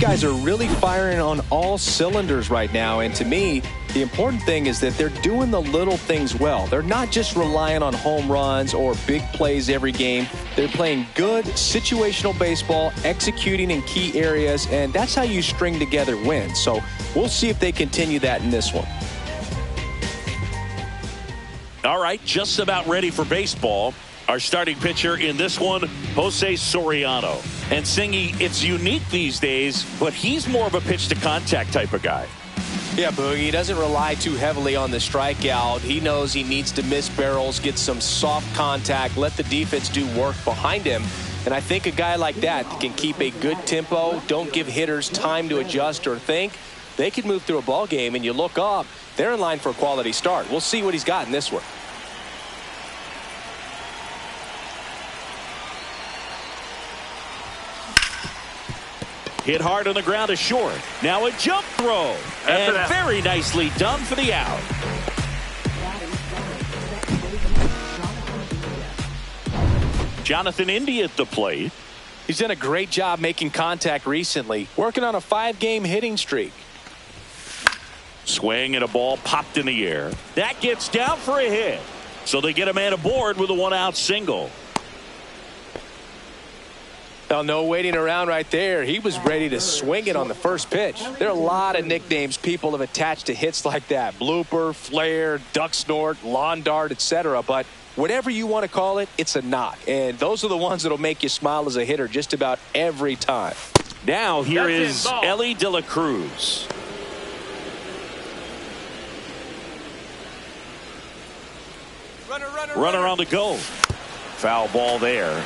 Guys are really firing on all cylinders right now, and to me, the important thing is that they're doing the little things well. They're not just relying on home runs or big plays every game. They're playing good situational baseball, executing in key areas, and that's how you string together wins. So we'll see if they continue that in this one. All right, just about ready for baseball. Our starting pitcher in this one, Jose Soriano. And Singy, it's unique these days, but he's more of a pitch-to-contact type of guy. Yeah, Boogie, he doesn't rely too heavily on the strikeout. He knows he needs to miss barrels, get some soft contact, let the defense do work behind him. And I think a guy like that can keep a good tempo, don't give hitters time to adjust or think. They can move through a ball game, and you look up, they're in line for a quality start. We'll see what he's got in this one. Hit hard on the ground to short. Now a jump throw. And very nicely done for the out. Jonathan India at the plate. He's done a great job making contact recently, working on a 5-game hitting streak. Swing and a ball popped in the air. That gets down for a hit. So they get a man aboard with a 1-out single. Now, no waiting around right there. He was ready to swing it on the first pitch. There are a lot of nicknames people have attached to hits like that. Blooper, flare, duck snort, lawn dart, etc. But whatever you want to call it, it's a knock. And those are the ones that will make you smile as a hitter just about every time. Now here is Ellie De La Cruz. Runner on the go. Foul ball there.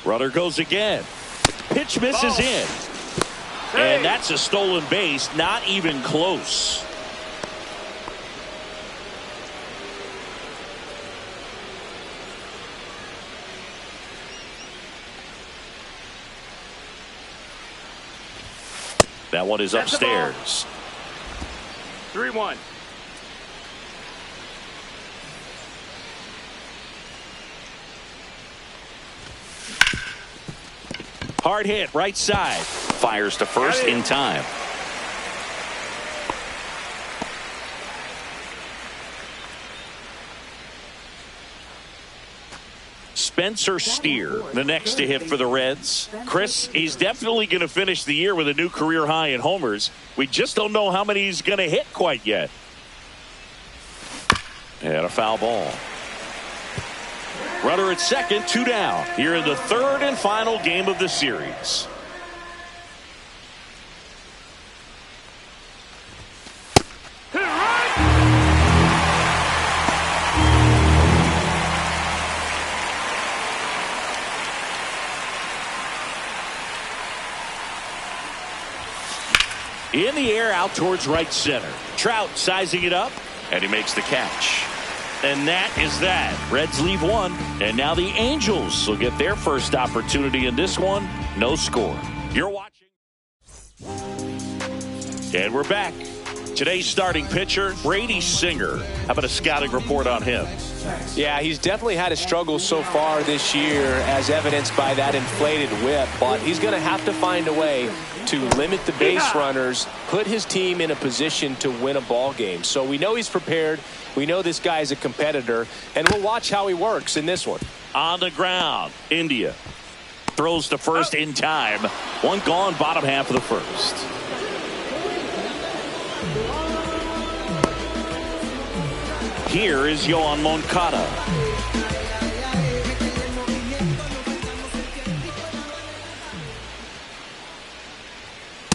Runner goes again. Pitch misses in. And that's a stolen base. Not even close. That one is upstairs. 3-1. Hard hit, right side. Fires to first in time. Spencer Steer, the next to hit for the Reds. Chris, he's definitely going to finish the year with a new career high in homers. We just don't know how many he's going to hit quite yet. And a foul ball. Runner at second, 2 down. Here in the third and final game of the series. In the air, out towards right center. Trout sizing it up, and he makes the catch. And that is that. Reds leave one, and now the Angels will get their first opportunity in this one. No score. You're watching. And we're back. Today's starting pitcher, Brady Singer. How about a scouting report on him? Yeah, he's definitely had a struggle so far this year, as evidenced by that inflated whip. But he's going to have to find a way to limit the base runners, put his team in a position to win a ball game. So we know he's prepared. We know this guy is a competitor, and we'll watch how he works in this one. On the ground, India throws to first in time. One gone, bottom half of the first. Here is Yohan Moncada.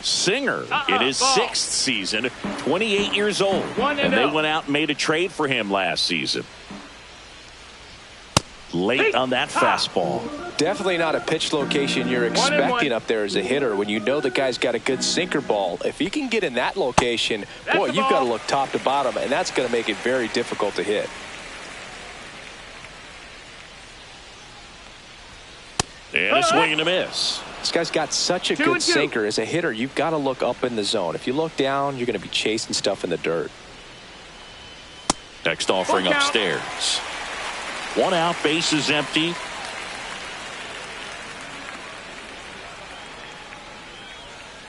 Singer in his 6th season, 28 years old. And they went out and made a trade for him last season. Late on that fastball. Definitely not a pitch location you're expecting up there as a hitter when you know the guy's got a good sinker ball. If you can get in that location, boy, you've got to look top to bottom, and that's going to make it very difficult to hit. And a swing and a miss. This guy's got such a good sinker. As a hitter, you've got to look up in the zone. If you look down, you're going to be chasing stuff in the dirt. Next offering upstairs. One out, base is empty.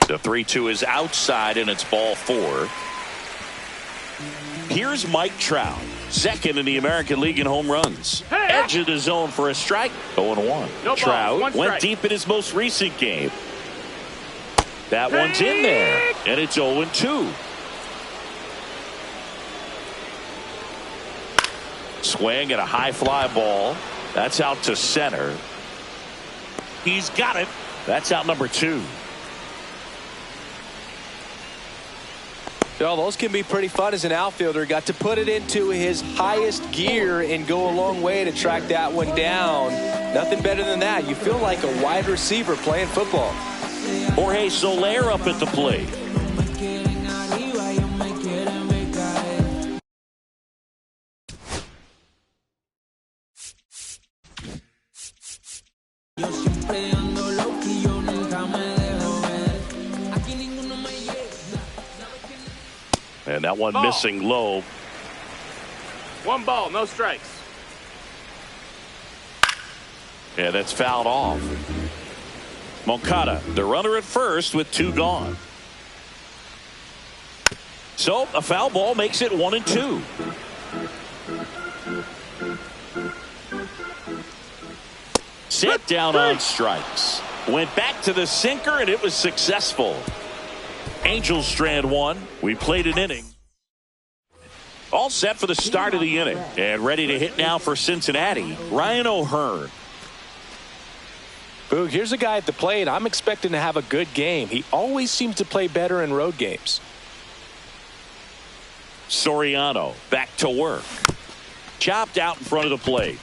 The 3-2 is outside, and it's ball 4. Here's Mike Trout, second in the American League in home runs. Edge of the zone for a strike. 0-1. No Trout balls, went deep in his most recent game. That one's in there, and it's 0-2. Swing at a high fly ball. That's out to center. He's got it. That's out number 2. Well, those can be pretty fun as an outfielder. Got to put it into his highest gear and go a long way to track that one down. Nothing better than that. You feel like a wide receiver playing football. Jorge Soler up at the plate. And that one missing low. 1 ball, no strikes. And that's fouled off. Moncada, the runner at first with 2 gone. So a foul ball makes it 1-2. Sit down on strikes. Went back to the sinker, and it was successful. Angels strand 1. We played an inning. All set for the start of the inning. And ready to hit now for Cincinnati, Ryan O'Hearn. Boog, here's a guy at the plate. I'm expecting to have a good game. He always seems to play better in road games. Soriano back to work. Chopped out in front of the plate.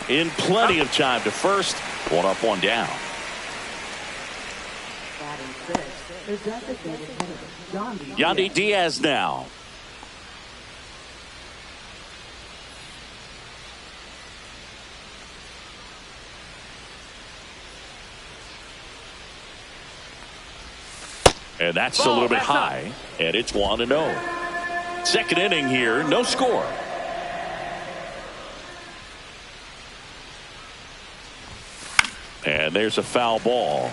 In plenty of time to first. 1 up, 1 down. Yandy Diaz now. And that's a little bit high, and it's 1-0. Second inning here, no score. And there's a foul ball.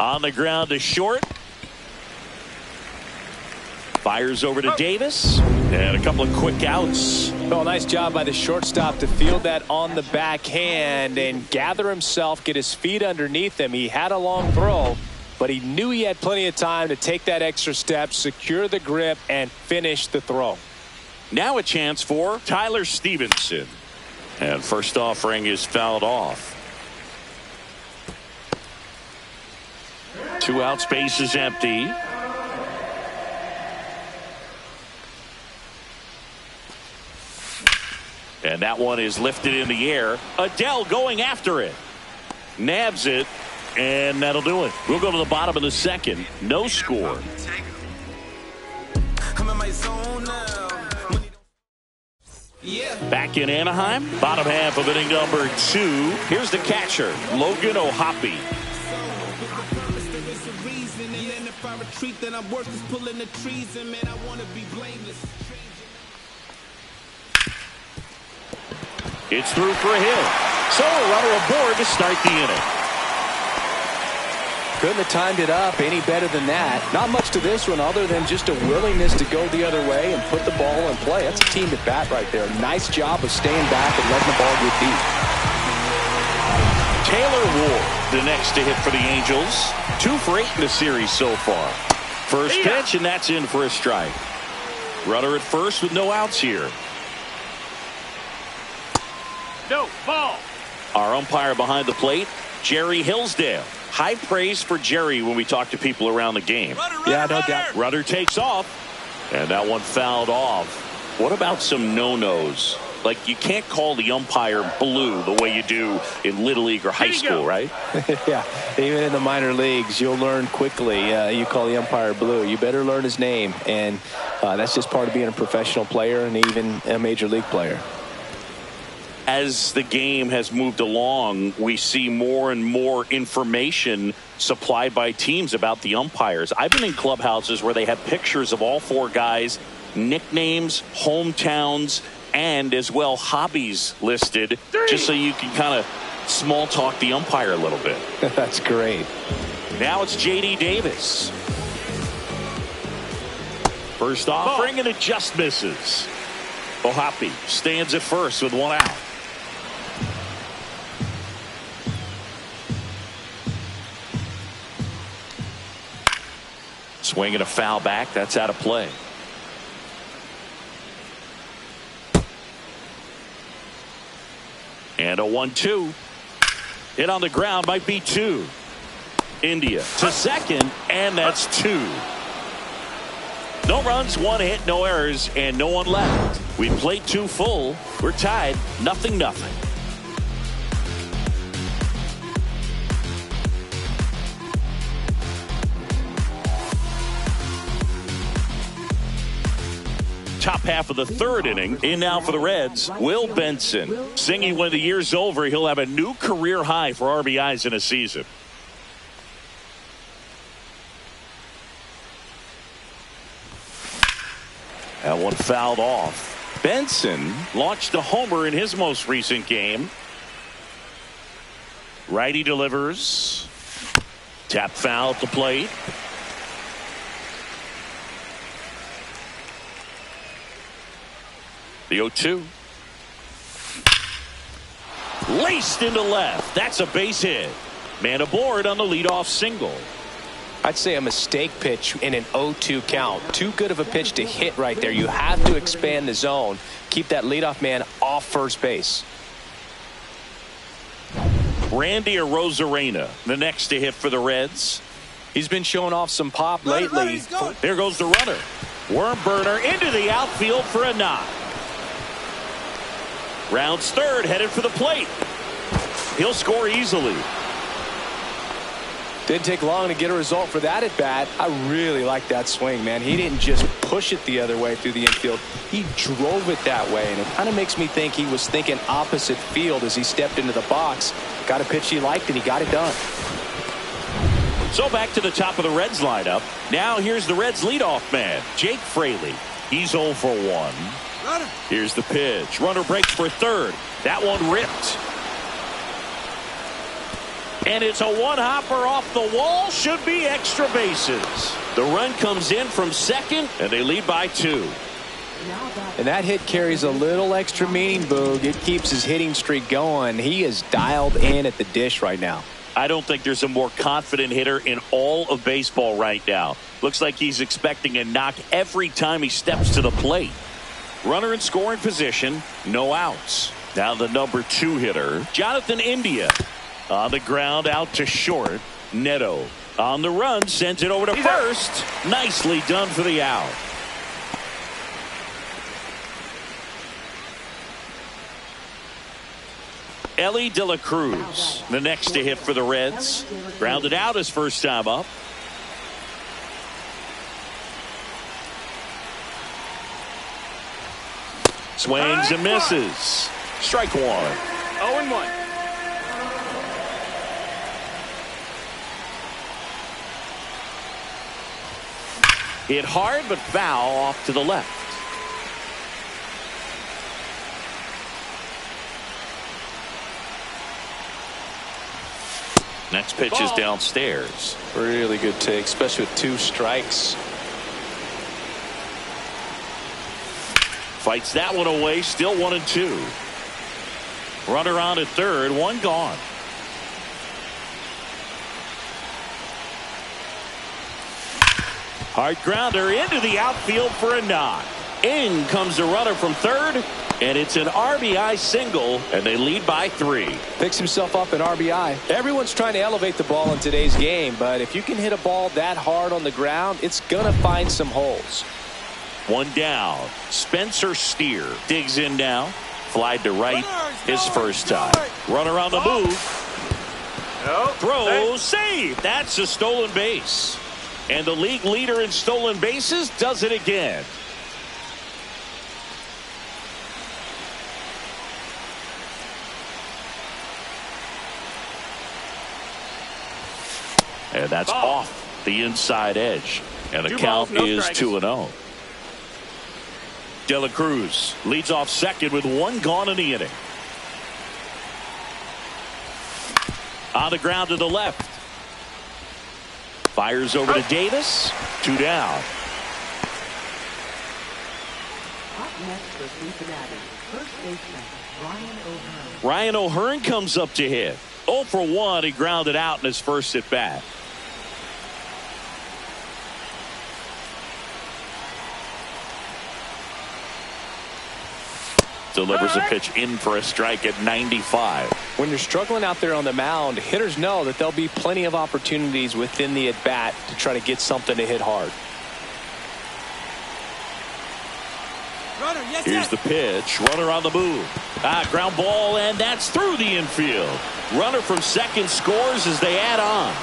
On the ground to short. Fires over to Davis. And a couple of quick outs. Well, nice job by the shortstop to field that on the backhand and gather himself, get his feet underneath him. He had a long throw, but he knew he had plenty of time to take that extra step, secure the grip, and finish the throw. Now a chance for Tyler Stevenson. And first offering is fouled off. 2 out, space is empty. And that one is lifted in the air. Adele going after it. Nabs it. And that'll do it. We'll go to the bottom of the second. No score. Back in Anaheim. Bottom half of inning number 2. Here's the catcher, Logan O'Hoppe. It's through for a hit. So a runner aboard to start the inning. Couldn't have timed it up any better than that. Not much to this one other than just a willingness to go the other way and put the ball in play. That's a team at bat right there. Nice job of staying back and letting the ball get deep. Taylor Ward, the next to hit for the Angels. 2 for 8 in the series so far. First pitch, and that's in for a strike. Runner at first with no outs here. No, ball. Our umpire behind the plate, Jerry Hillsdale. High praise for Jerry when we talk to people around the game. Yeah, no doubt. Runner takes off, and that one fouled off. What about some no-nos? Like, you can't call the umpire blue the way you do in Little League or high school, right? Yeah, even in the minor leagues, you'll learn quickly. You call the umpire blue. You better learn his name, and that's just part of being a professional player and even a major league player. As the game has moved along, we see more and more information supplied by teams about the umpires. I've been in clubhouses where they have pictures of all 4 guys, nicknames, hometowns, and as well hobbies listed, just so you can kind of small talk the umpire a little bit. That's great. Now it's J.D. Davis. First offering, and it just misses. O'Hoppe stands at first with 1 out. Swing and a foul back. That's out of play. And a 1-2. Hit on the ground, might be 2. India to second, and that's 2. No runs, 1 hit, no errors, and no one left. We played 2 full. We're tied, 0-0. Top half of the 3rd inning. In now for the Reds, Will Benson. Singing when the year's over, he'll have a new career high for RBIs in a season. That one fouled off. Benson launched a homer in his most recent game. Righty delivers. Tap foul at the plate. The 0-2. Laced into left. That's a base hit. Man aboard on the leadoff single. I'd say a mistake pitch in an 0-2 count. Too good of a pitch to hit right there. You have to expand the zone. Keep that leadoff man off first base. Randy Arozarena, the next to hit for the Reds. He's been showing off some pop lately. There goes the runner. Worm burner into the outfield for a knock. Rounds third, headed for the plate. He'll score easily. Didn't take long to get a result for that at bat. I really like that swing, man. He didn't just push it the other way through the infield. He drove it that way, and it kind of makes me think he was thinking opposite field as he stepped into the box. Got a pitch he liked, and he got it done. So back to the top of the Reds lineup. Now here's the Reds leadoff man, Jake Fraley. He's 0 for 1. Here's the pitch. Runner breaks for third. That one ripped. And it's a one-hopper off the wall. Should be extra bases. The run comes in from second, and they lead by 2. And that hit carries a little extra meaning, Boog. It keeps his hitting streak going. He is dialed in at the dish right now. I don't think there's a more confident hitter in all of baseball right now. Looks like he's expecting a knock every time he steps to the plate. Runner in scoring position, no outs. Now the number 2 hitter, Jonathan India. On the ground, out to short. Neto on the run, sends it over to first. Nicely done for the out. Ellie De La Cruz, the next to hit for the Reds. Grounded out his first time up. Swings and misses. Strike 1. 0-1. Hit hard but foul off to the left. Next pitch is downstairs. Really good take, especially with 2 strikes. Fights that one away, still 1-2. Runner on at third, 1 gone. Hard grounder into the outfield for a knock. In comes the runner from third, and it's an RBI single, and they lead by 3. Picks himself up an RBI. Everyone's trying to elevate the ball in today's game, but if you can hit a ball that hard on the ground, it's going to find some holes. 1 down. Spencer Steer digs in now. Fly to right his first time. Runner on the move. Throw, save. That's a stolen base. And the league leader in stolen bases does it again. And that's off the inside edge. And the count is 2-0. De La Cruz leads off second with 1 gone in the inning. On the ground to the left. Fires over to Davis. 2 down. Up next for Cincinnati, first baseman Ryan O'Hearn. Ryan O'Hearn comes up to hit. 0 for 1. He grounded out in his first at bat. Delivers a pitch in for a strike at 95. When you're struggling out there on the mound, hitters know that there'll be plenty of opportunities within the at-bat to try to get something to hit hard. Here's the pitch. Runner on the move. Ground ball, and that's through the infield. Runner from second scores as they add on.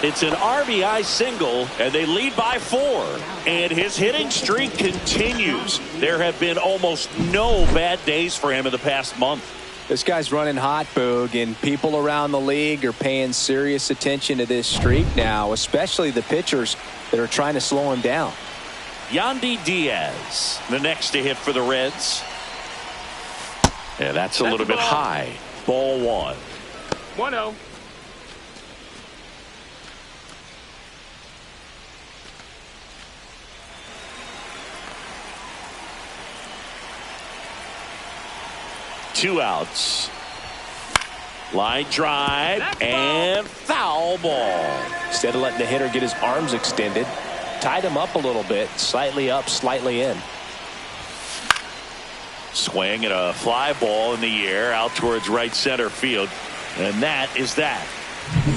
It's an RBI single, and they lead by 4. And his hitting streak continues. There have been almost no bad days for him in the past month. This guy's running hot, Boog, and people around the league are paying serious attention to this streak now, especially the pitchers that are trying to slow him down. Yandy Diaz, the next to hit for the Reds. And that's a little bit high. Ball 1. 1-0. Two outs. Line drive and foul ball. Instead of letting the hitter get his arms extended, tied him up a little bit, slightly up, slightly in. Swing and a fly ball in the air out towards right center field. And that is that.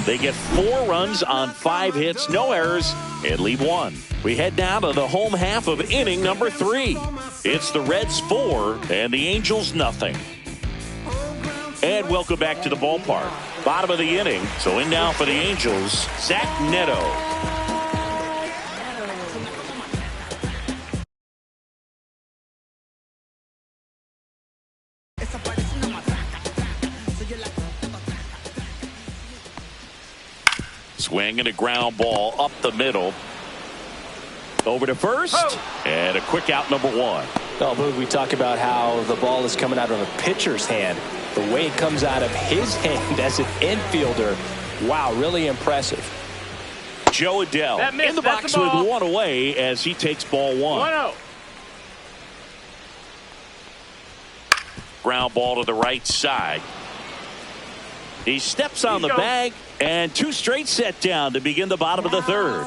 They get 4 runs on 5 hits, no errors, and leave 1. We head down to the home half of inning number 3. It's the Reds 4 and the Angels nothing. And welcome back to the ballpark. Bottom of the inning. So in now for the Angels, Zach Neto. Swing and a ground ball up the middle. Over to first. And a quick out, number 1. Oh, Boog, we talk about how the ball is coming out of a pitcher's hand. The way it comes out of his hand as an infielder Wow, really impressive. Joe Adele in the box with one away as he takes ball one. 1-0. Ground ball to the right side. He steps on the bag, and two straight set down to begin the bottom of the third.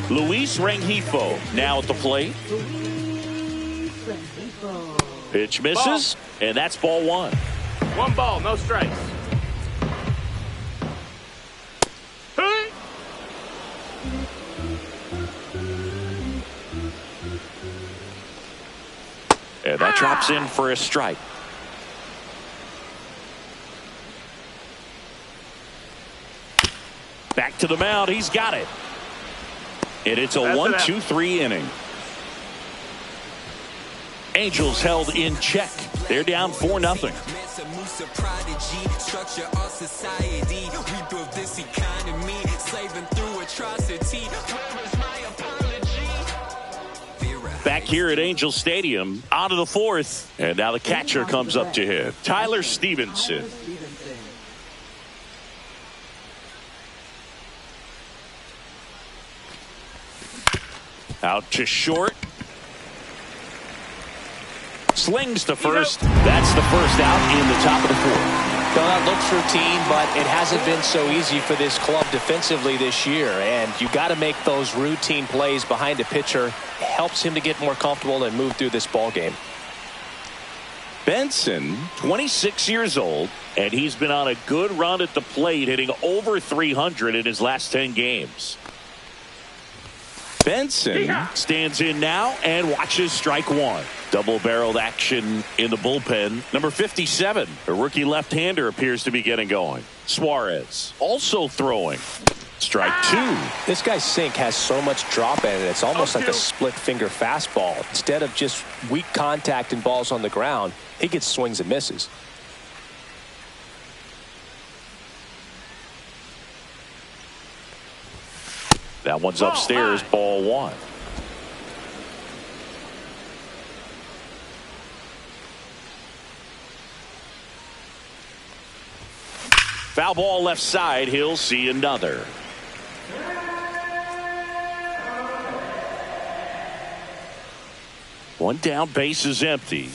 Luis Rengifo now at the plate. Pitch misses, and that's ball one. 1 ball, no strikes. Hey! And that drops in for a strike. Back to the mound. He's got it. And it's a 1-2-3 inning. Angels held in check. They're down 4-0. Back here at Angel Stadium, out of the fourth. And now the catcher comes up to hit. Tyler Stevenson. Out to short. Slings to first. That's the first out in the top of the fourth. Well, that looks routine, but it hasn't been so easy for this club defensively this year. And you got to make those routine plays behind a pitcher. It helps him to get more comfortable and move through this ball game. Benson, 26 years old, and he's been on a good run at the plate, hitting over 300 in his last 10 games. Benson stands in now and watches strike one. Double-barreled action in the bullpen. Number 57, a rookie left-hander, appears to be getting going. Suarez also throwing. Strike two. This guy's sink has so much drop in it. It's almost like a split-finger fastball. Instead of just weak contact and balls on the ground, he gets swings and misses. That one's upstairs, ball one. Foul ball left side. He'll see another. One down, base is empty.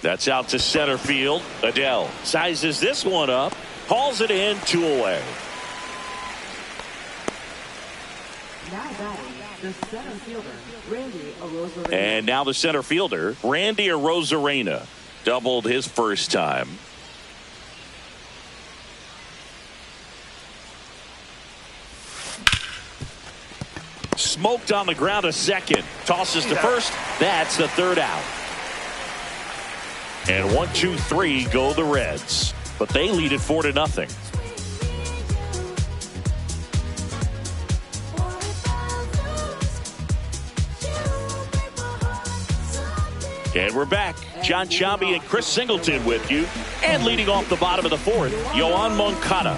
That's out to center field. Adele sizes this one up, hauls it in, 2 away. And now the center fielder, Randy Arozarena, doubled his first time. Smoked on the ground a second. Tosses to first. That's the third out. And 1-2-3 go the Reds. But they lead it 4-0. And we're back. John Sciambi and Chris Singleton with you. And leading off the bottom of the fourth, Yoan Moncada.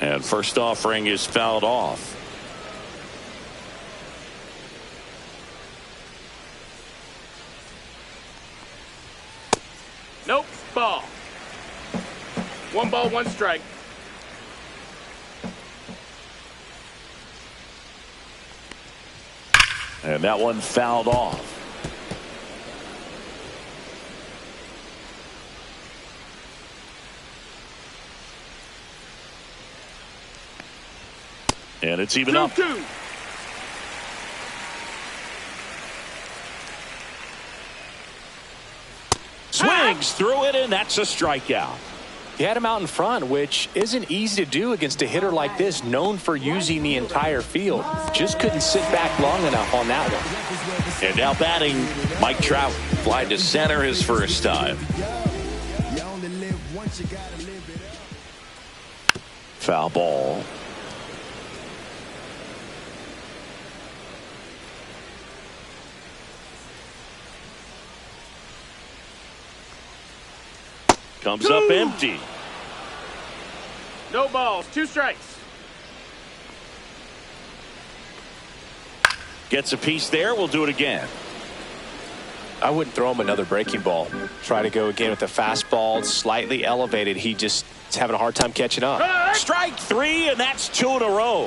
And first offering is fouled off. Nope, ball. 1 ball, 1 strike. And that one fouled off. And it's even up. 2-2. Swings through it, and that's a strikeout. He had him out in front, which isn't easy to do against a hitter like this, known for using the entire field. Just couldn't sit back long enough on that one. And now batting, Mike Trout. Fly to center his first time. Foul ball. Comes up empty. No balls, 2 strikes. Gets a piece there. We'll do it again. I wouldn't throw him another breaking ball. Try to go again with the fastball, slightly elevated. He just is having a hard time catching up. Strike 3, and that's 2 in a row.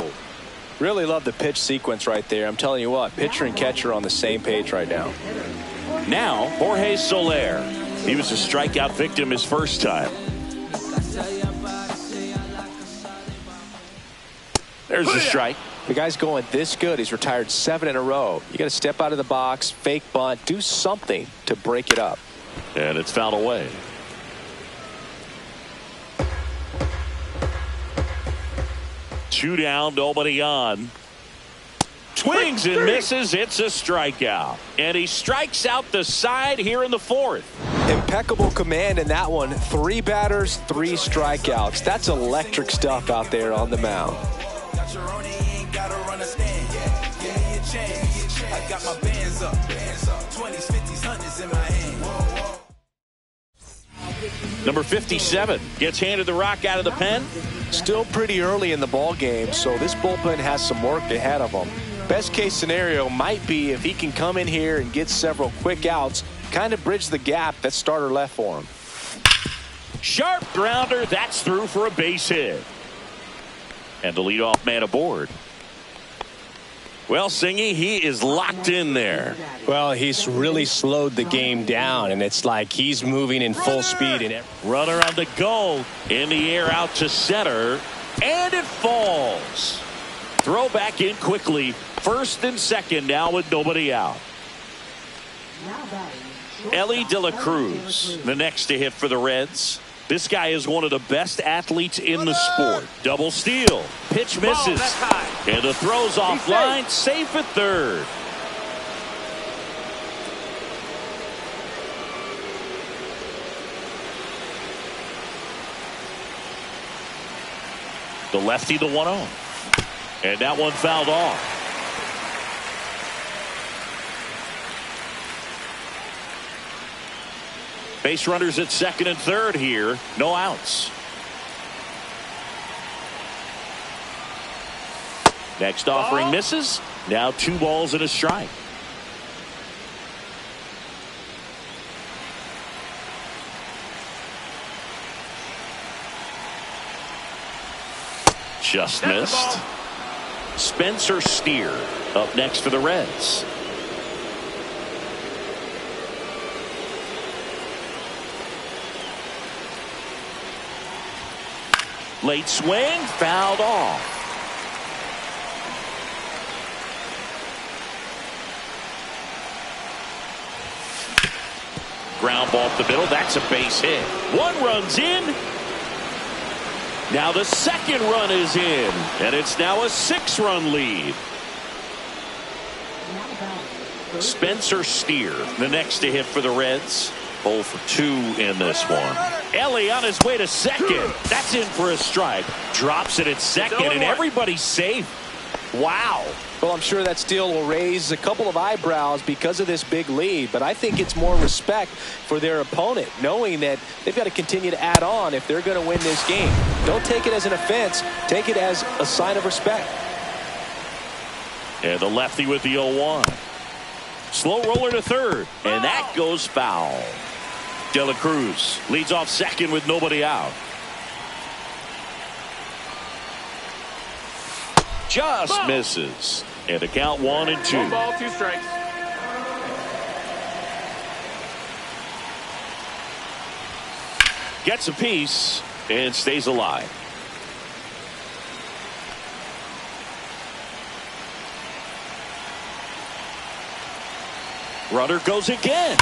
Really love the pitch sequence right there. I'm telling you what, pitcher and catcher are on the same page right now. Now, Jorge Soler. He was a strikeout victim his first time. There's the strike. The guy's going this good. He's retired 7 in a row. You got to step out of the box, fake bunt, do something to break it up. And it's fouled away. Two down, nobody on. Swings and misses. It's a strikeout. And he strikes out the side here in the 4th. Impeccable command in that one. 3 batters, 3 strikeouts. That's electric stuff out there on the mound. Number 57 gets handed the rock out of the pen. Still pretty early in the ball game, so this bullpen has some work ahead of them. Best case scenario might be if he can come in here and get several quick outs, kind of bridge the gap that starter left for him. Sharp grounder. That's through for a base hit. And the leadoff man aboard. Well, Singy, he is locked in there. Well, he's really slowed the game down, and it's like he's moving in full speed. Runner on the go. In the air out to center. And it falls. Throw back in quickly. First and second now with nobody out. Ellie De La Cruz, the next to hit for the Reds. This guy is one of the best athletes in the sport. Double steal. Pitch misses. And the throw's offline. Safe at third. The lefty, the 1-0. And that one fouled off. Base runners at second and third here. No outs. Next offering misses. Now 2 balls and a strike. Just missed. Spencer Steer up next for the Reds. Late swing, fouled off. Ground ball up the middle. That's a base hit. 1 run's in. Now the second run is in. And it's now a 6-run lead. Spencer Steer, the next to hit for the Reds. 0 for 2 in this one. Ellie on his way to second. That's in for a strike. Drops it at second, and everybody's safe. Wow. Well, I'm sure that steal will raise a couple of eyebrows because of this big lead, but I think it's more respect for their opponent, knowing that they've got to continue to add on if they're going to win this game. Don't take it as an offense. Take it as a sign of respect. And the lefty with the 0-1. Slow roller to third, and that goes foul. De La Cruz leads off second with nobody out. Just misses. And a count 1 and 2. 1 ball, 2 strikes. Gets a piece and stays alive. Runner goes again.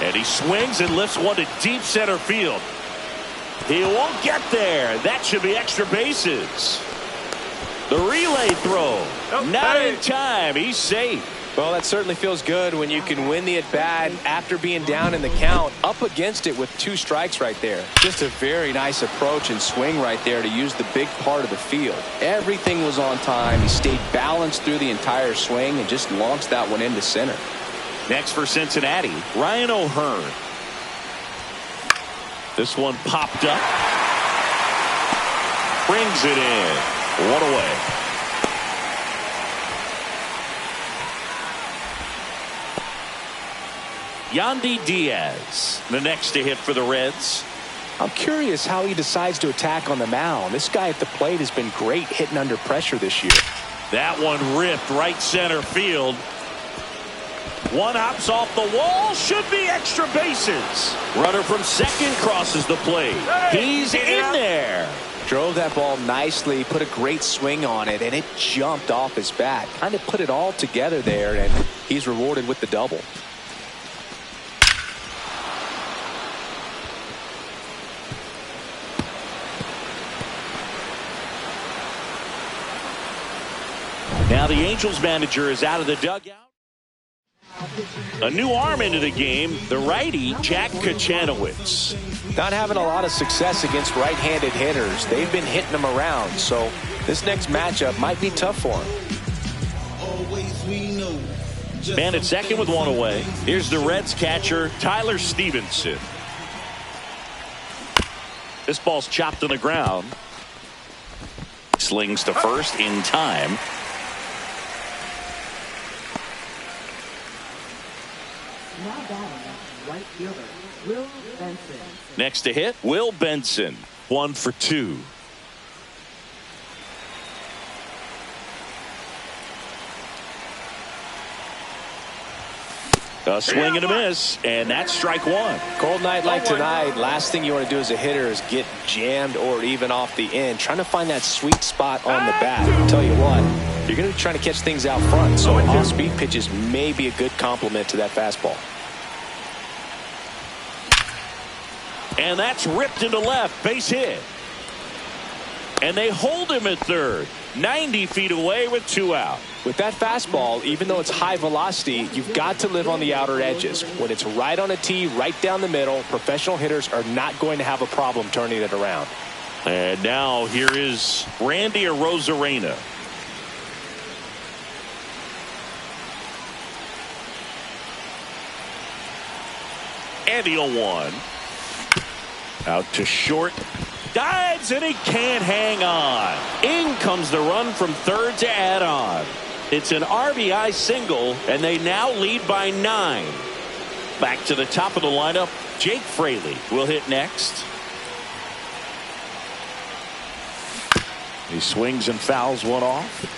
And he swings and lifts one to deep center field. He won't get there. That should be extra bases. The relay throw. Not in time. He's safe. Well, that certainly feels good when you can win the at-bat after being down in the count, up against it with 2 strikes right there. Just a very nice approach and swing right there to use the big part of the field. Everything was on time. He stayed balanced through the entire swing and just launched that one into center. Next for Cincinnati, Ryan O'Hearn. This one popped up. Brings it in. 1 away. Yandy Diaz, the next to hit for the Reds. I'm curious how he decides to attack on the mound. This guy at the plate has been great hitting under pressure this year. That one ripped right center field. One hops off the wall. Should be extra bases. Runner from second crosses the plate. He's in there. Drove that ball nicely, put a great swing on it, and it jumped off his bat. Kind of put it all together there, and he's rewarded with the double. Now the Angels manager is out of the dugout. A new arm into the game, the righty, Jack Kachanowicz. Not having a lot of success against right-handed hitters. They've been hitting them around, so this next matchup might be tough for him. Man at second with one away. Here's the Reds catcher, Tyler Stevenson. This ball's chopped on the ground. Slings to first in time. Now batting, right fielder, Will Benson. Next to hit, Will Benson. 1 for 2. A swing and a miss, and that's strike one. Cold night like tonight, last thing you want to do as a hitter is get jammed or even off the end. Trying to find that sweet spot on the bat. I'll tell you what, you're going to be trying to catch things out front, so off-speed pitches may be a good complement to that fastball. And that's ripped into left, base hit. And they hold him at third, 90 feet away with 2 out. With that fastball, even though it's high velocity, you've got to live on the outer edges. When it's right on a tee, right down the middle, professional hitters are not going to have a problem turning it around. And now here is Randy Arozarena. And the 0-1. Out to short. Dives, and he can't hang on. In comes the run from third to add on. It's an RBI single, and they now lead by 9. Back to the top of the lineup, Jake Fraley will hit next. He swings and fouls one off.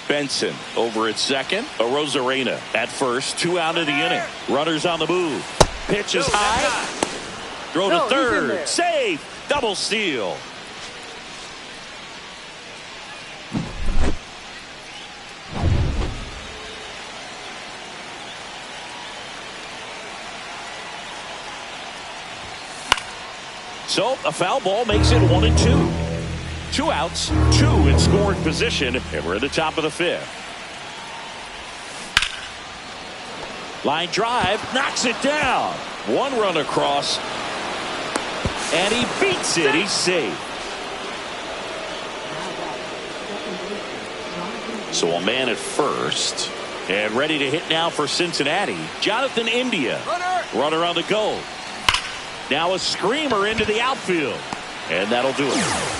Benson over at second. Arozarena at first. 2 out of the inning. Runners on the move. Pitch is high. Throw to third. Safe. Double steal. So a foul ball makes it 1-2. 2 outs, 2 in scoring position, and we're at the top of the 5th. Line drive, knocks it down. 1 run across, and he beats it. He's safe. So a man at first, and ready to hit now for Cincinnati. Jonathan India, runner on the go. Now a screamer into the outfield, and that'll do it.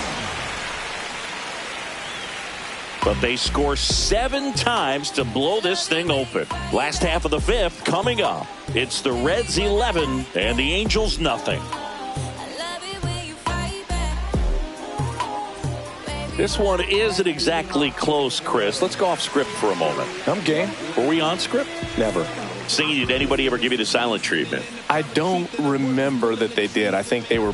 But they score 7 times to blow this thing open. Last half of the 5th coming up. It's the Reds 11 and the Angels nothing. This one isn't exactly close, Chris. Let's go off script for a moment. I'm game. Were we on script? Never. Singing, did anybody ever give you the silent treatment? I don't remember that they did. I think they were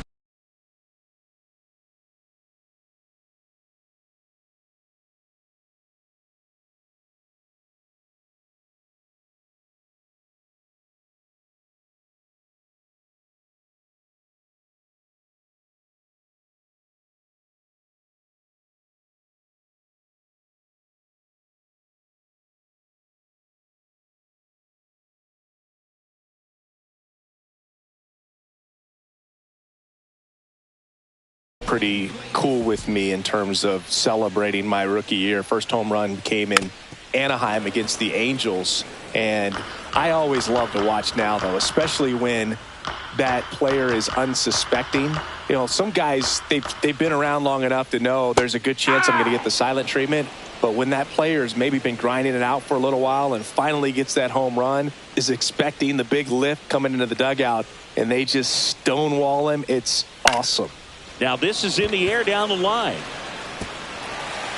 pretty cool with me in terms of celebrating my rookie year. First home run came in Anaheim against the Angels, and I always love to watch now, though, especially when that player is unsuspecting. You know, some guys, they've been around long enough to know there's a good chance I'm going to get the silent treatment. But when that player has maybe been grinding it out for a little while and finally gets that home run, is expecting the big lift coming into the dugout, and they just stonewall him, it's awesome. Now this is in the air down the line.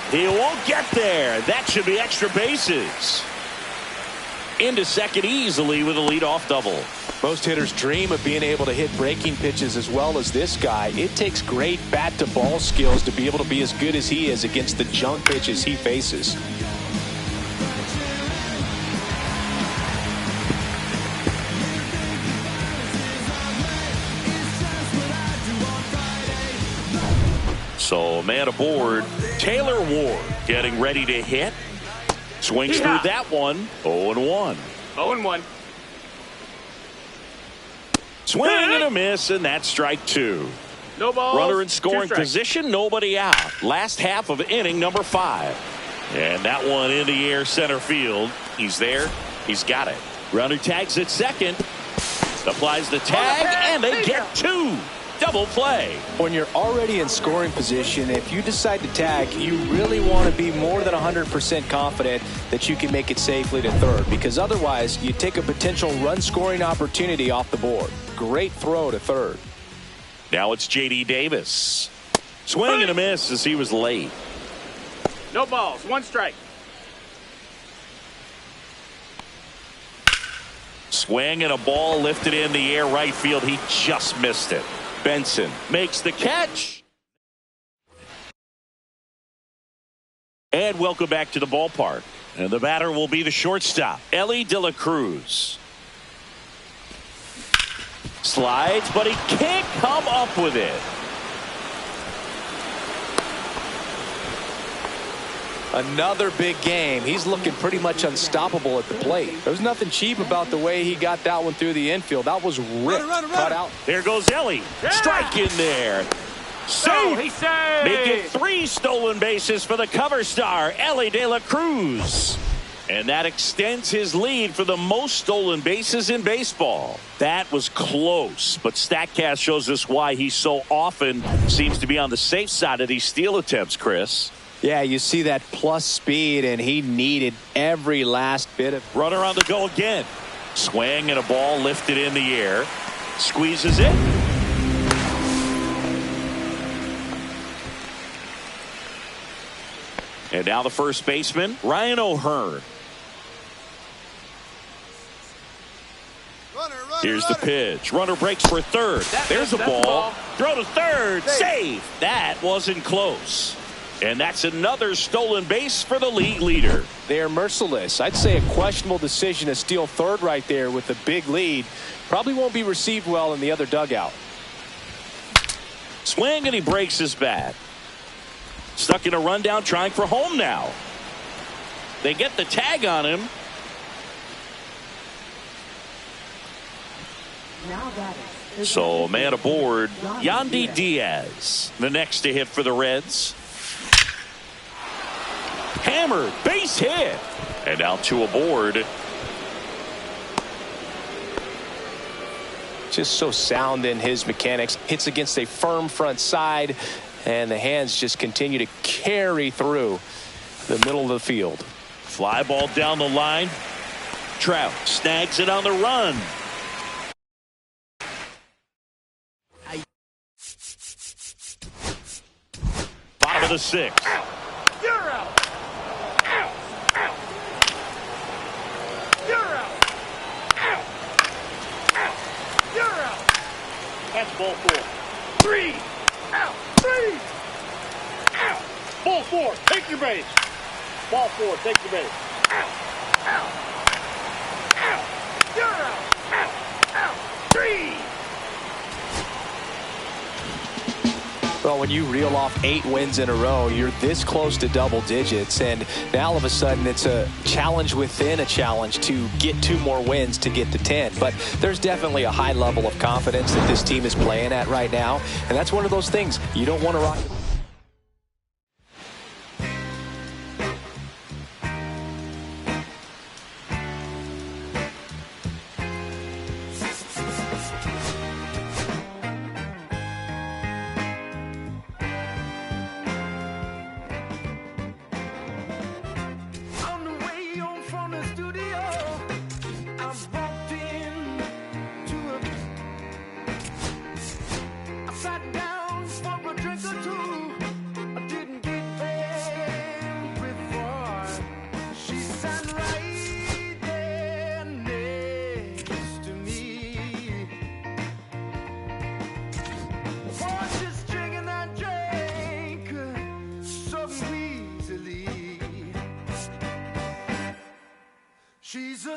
He won't get there. That should be extra bases. Into second easily with a leadoff double. Most hitters dream of being able to hit breaking pitches as well as this guy. It takes great bat-to-ball skills to be able to be as good as he is against the junk pitches he faces. So man aboard. Taylor Ward getting ready to hit. Swings through that one. 0-1. 0-1. Swing and a miss, and that's strike two. No balls. Runner in scoring position, nobody out. Last half of inning number 5. And that one in the air center field. He's there. He's got it. Runner tags at second. Applies the tag, and they get 2. Double play. When you're already in scoring position, if you decide to tag, you really want to be more than 100% confident that you can make it safely to third, because otherwise you take a potential run scoring opportunity off the board. Great throw to third. Now it's J.D. Davis. Swing and a miss as he was late. No balls. 1 strike. Swing and a ball lifted in the air right field. He just missed it. Benson makes the catch. And welcome back to the ballpark. And the batter will be the shortstop, Elly De La Cruz. Slides, but he can't come up with it. Another big game. He's looking pretty much unstoppable at the plate. There's nothing cheap about the way he got that one through the infield. That was ripped. Cut out. There goes Elly. Yeah. Strike in there. Safe. He saved. Making 3 stolen bases for the cover star, Elly De La Cruz. And that extends his lead for the most stolen bases in baseball. That was close, but StatCast shows us why he so often seems to be on the safe side of these steal attempts, Chris. Yeah, you see that plus speed, and he needed every last bit of. Runner on the go again. Swing and a ball lifted in the air. Squeezes it. And now the first baseman, Ryan O'Hearn. Here's the pitch. Runner breaks for third. There's a ball. Throw to third. Save. That wasn't close. And that's another stolen base for the league leader. They're merciless. I'd say a questionable decision to steal third right there with a big lead. Probably won't be received well in the other dugout. Swing, and he breaks his bat. Stuck in a rundown, trying for home now. They get the tag on him. So a man aboard, Yandy Diaz, the next to hit for the Reds. Hammered, base hit. And now 2 aboard. Just so sound in his mechanics. Hits against a firm front side, and the hands just continue to carry through the middle of the field. Fly ball down the line. Trout snags it on the run. Bottom of the 6th. You're out. Out. Out. You're out. Out. Out. You're out. That's ball 4. 3. Out. 3. Out. Ball 4. Take your base. Ball 4. Take your base. Out. Out. Out. You're out. Out. Out. 3. Well, when you reel off 8 wins in a row, you're this close to double digits, and now all of a sudden it's a challenge within a challenge to get 2 more wins to get to 10. But there's definitely a high level of confidence that this team is playing at right now, and that's one of those things you don't want to rock.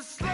slave.